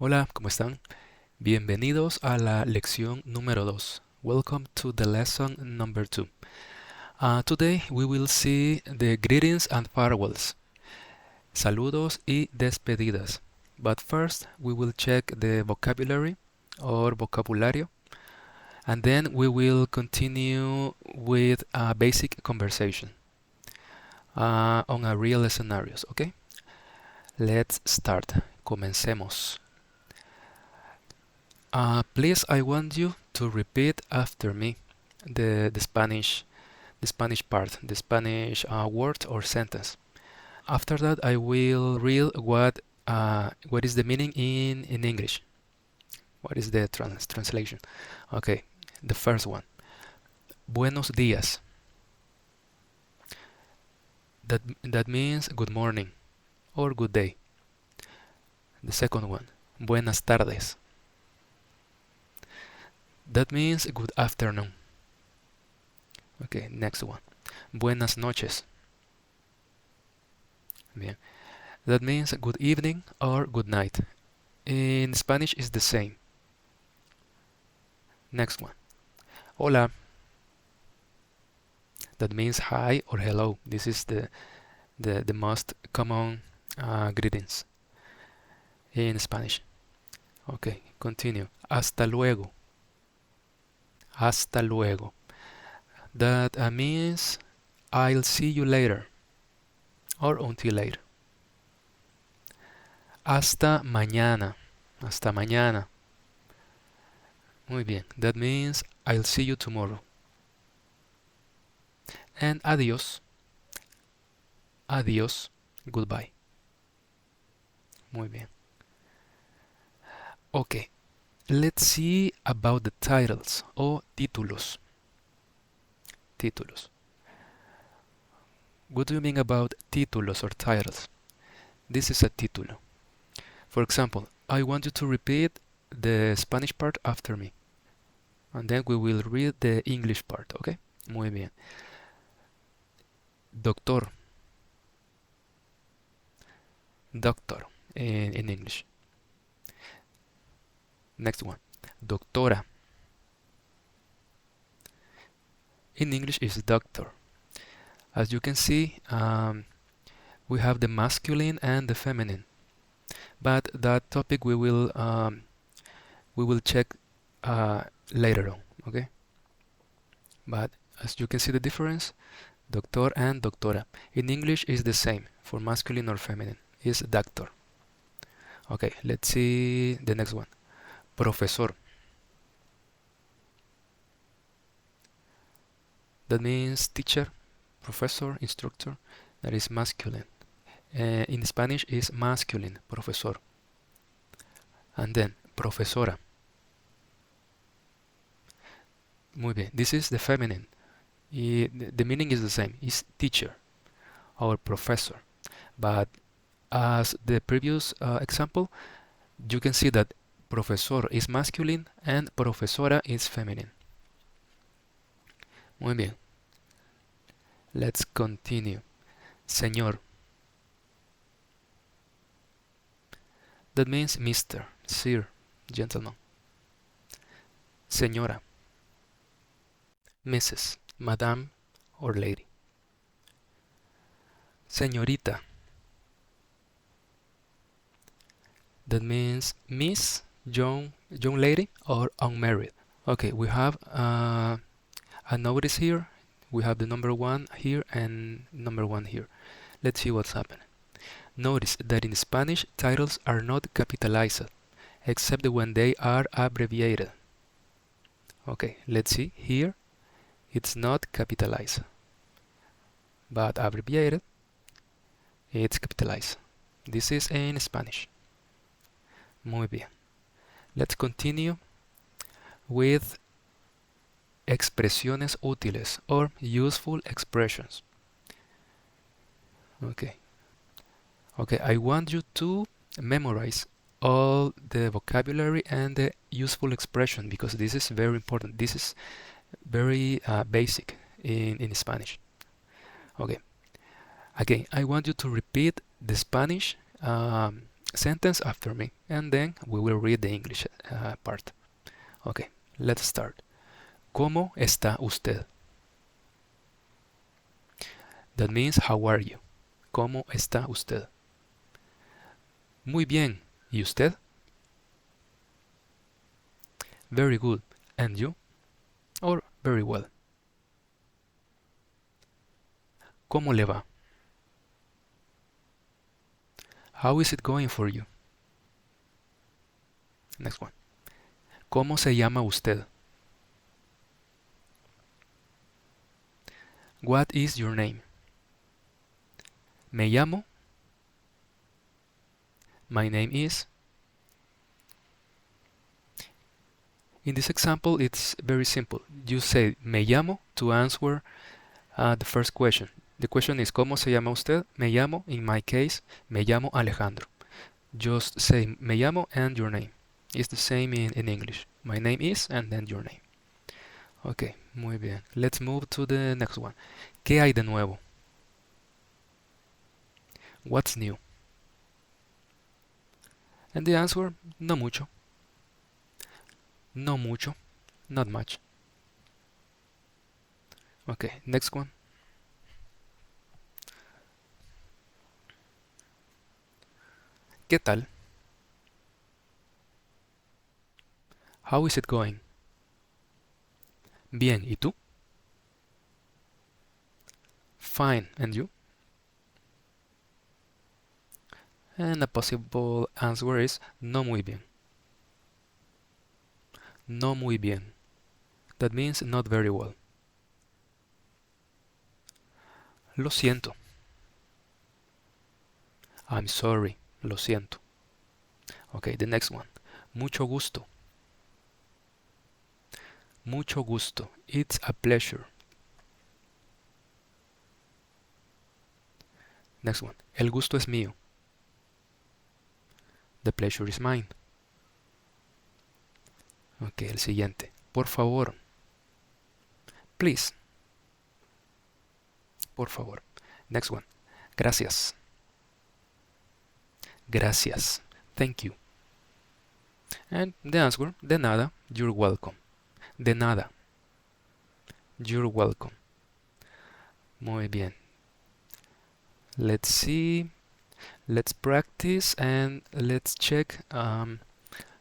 Hola, ¿cómo están? Bienvenidos a la lección número 2. Welcome to the lesson number 2. Today we will see the greetings and farewells, saludos y despedidas. But first we will check the vocabulary or vocabulario, and then we will continue with a basic conversation on a real scenarios, okay? Let's start. Comencemos. Please, I want you to repeat after me the Spanish part, the Spanish word or sentence. After that, I will read what is the meaning in English. What is the translation? Okay, the first one. Buenos días. That means good morning or good day. The second one. Buenas tardes. That means good afternoon. Okay, next one. Buenas noches. Bien. That means good evening or good night. In Spanish is the same. Next one. Hola. That means hi or hello. This is the most common greetings in Spanish. Okay, continue. Hasta luego. Hasta luego. That means I'll see you later or until later. Hasta mañana. Hasta mañana. Muy bien. That means I'll see you tomorrow. And adiós. Adiós. Goodbye. Muy bien. Okay. Let's see about the titles o títulos. Títulos. What do you mean about títulos or titles? This is a título. For example, I want you to repeat the Spanish part after me. And then we will read the English part, okay? Muy bien. Doctor. Doctor in English. Next one. Doctora. In English is doctor. As you can see, we have the masculine and the feminine. But that topic we will check later on, okay? But as you can see the difference, doctor and doctora. In English is the same for masculine or feminine. Is doctor. Okay, let's see the next one. Profesor. That means teacher, professor, instructor. That is masculine. In Spanish is masculine, profesor. And then profesora. Muy bien. This is the feminine. The meaning is the same. It's teacher or professor. But as the previous example, you can see that profesor is masculine and profesora is feminine. Muy bien. Let's continue. Señor. That means Mr., Sir, gentleman. Señora. Mrs., Madame or Lady. Señorita. That means Miss, young lady or unmarried. Okay, we have a notice here. We have the number 1 here and number 1 here. Let's see what's happening. Notice that in Spanish, titles are not capitalized, except when they are abbreviated. Okay, let's see. Here, it's not capitalized, but abbreviated, it's capitalized. This is in Spanish. Muy bien. Let's continue with expresiones útiles or useful expressions. Okay, I want you to memorize all the vocabulary and the useful expression because this is very important. This is very basic in Spanish. Okay, again, I want you to repeat the Spanish sentence after me, and then we will read the English part. Okay, let's start. ¿Cómo está usted? That means how are you? ¿Cómo está usted? Muy bien. ¿Y usted? Very good. And you? Or very well. ¿Cómo le va? How is it going for you? Next one. ¿Cómo se llama usted? What is your name? Me llamo. My name is. In this example, it's very simple. You say me llamo to answer the first question. The question is ¿Cómo se llama usted? Me llamo, in my case, me llamo Alejandro. Just say me llamo and your name. It's the same in English. My name is and then your name. Okay, muy bien. Let's move to the next one. ¿Qué hay de nuevo? What's new? And the answer, no mucho. No mucho. Not much. Okay, next one. ¿Qué tal? How is it going? Bien, ¿y tú? Fine, and you? And a possible answer is no muy bien. No muy bien. That means not very well. Lo siento. I'm sorry. Lo siento. Okay, the next one. Mucho gusto. Mucho gusto. It's a pleasure. Next one. El gusto es mío. The pleasure is mine. Ok, el siguiente. Por favor. Please. Por favor. Next one. Gracias. Gracias. Thank you. And the answer, de nada, you're welcome. De nada. You're welcome. Muy bien. Let's see. Let's practice and let's check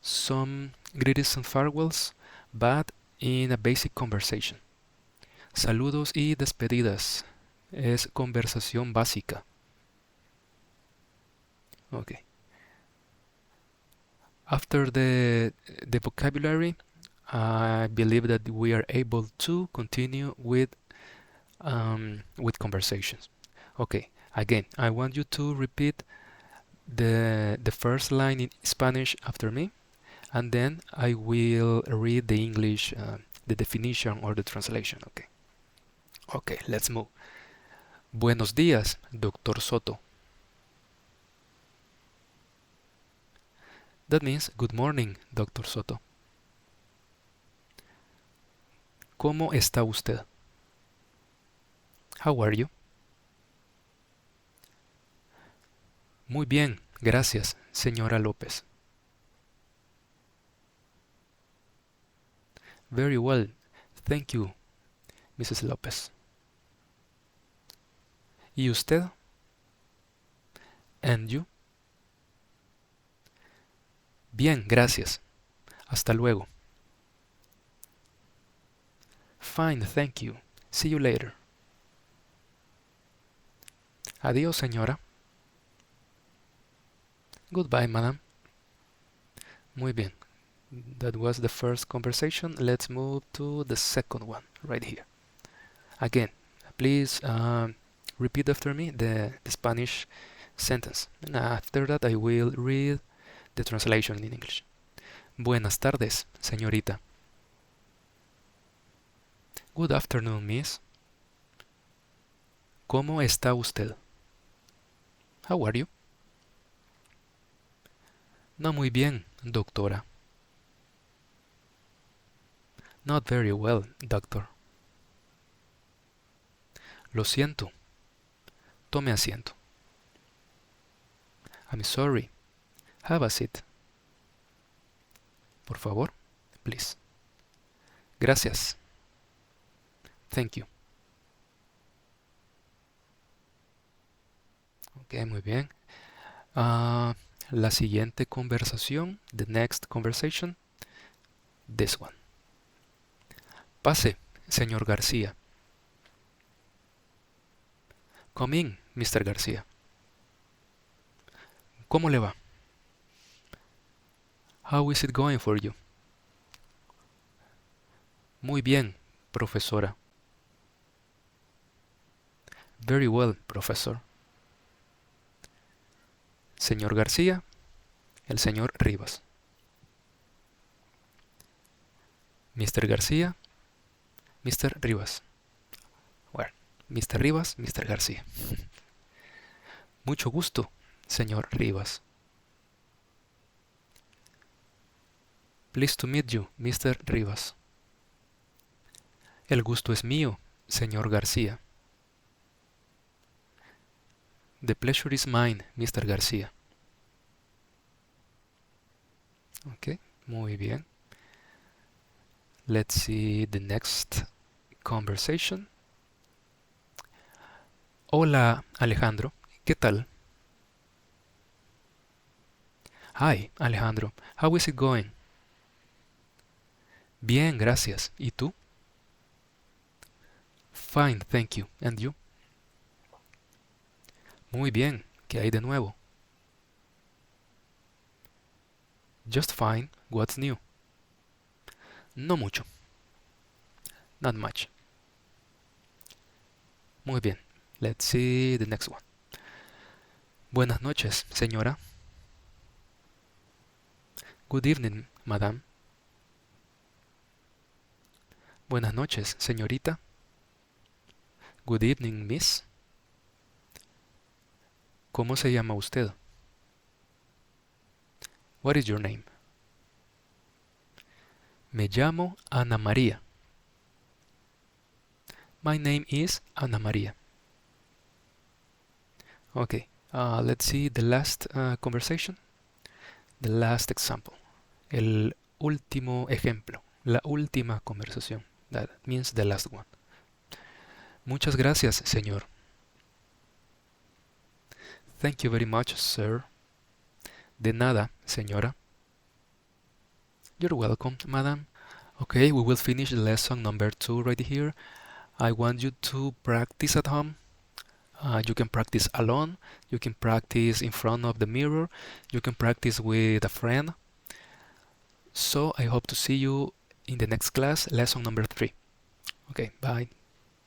some greetings and farewells, but in a basic conversation. Saludos y despedidas. Es conversación básica. Okay. After the vocabulary, I believe that we are able to continue with conversations. Okay. Again, I want you to repeat the first line in Spanish after me, and then I will read the English, the definition or the translation. Okay. Okay, let's move. Buenos días, Dr. Soto. That means good morning, Dr. Soto. ¿Cómo está usted? How are you? Muy bien, gracias, señora López. Very well, thank you, Mrs. López. ¿Y usted? And you? Bien, gracias. Hasta luego. Fine, thank you. See you later. Adiós, señora. Goodbye, madam. Muy bien. That was the first conversation. Let's move to the second one right here. Again, please repeat after me the Spanish sentence. And after that, I will read the translation in English. Buenas tardes, señorita. Good afternoon, miss. ¿Cómo está usted? How are you? No muy bien, doctora. Not very well, doctor. Lo siento. Tome asiento. I'm sorry. Have a seat. Por favor, please. Gracias. Thank you. Ok, muy bien. La siguiente conversación, the next conversation, this one. Pase, señor García. Come in, Mr. García. ¿Cómo le va? How is it going for you? Muy bien, profesora. Very well, professor. Señor García, el señor Rivas. Mr. García, Mr. Rivas. Well, Mr. Rivas, Mr. García. Mucho gusto, señor Rivas. Pleased to meet you, Mr. Rivas. El gusto es mío, señor García. The pleasure is mine, Mr. García. Ok, muy bien. Let's see the next conversation. Hola, Alejandro. ¿Qué tal? Hi, Alejandro. How is it going? Bien, gracias. ¿Y tú? Fine, thank you. And you? Muy bien. ¿Qué hay de nuevo? Just fine. What's new? No mucho. Not much. Muy bien. Let's see the next one. Buenas noches, señora. Good evening, madam. Buenas noches, señorita. Good evening, miss. ¿Cómo se llama usted? What is your name? Me llamo Ana María. My name is Ana María. Okay, let's see the last conversation. The last example. El último ejemplo. La última conversación. That means the last one. Muchas gracias, señor. Thank you very much, sir. De nada, señora. You're welcome, madam. Okay, we will finish lesson number 2 right here. I want you to practice at home. You can practice alone. You can practice in front of the mirror. You can practice with a friend. So I hope to see you in the next class, lesson number 3. Okay, bye.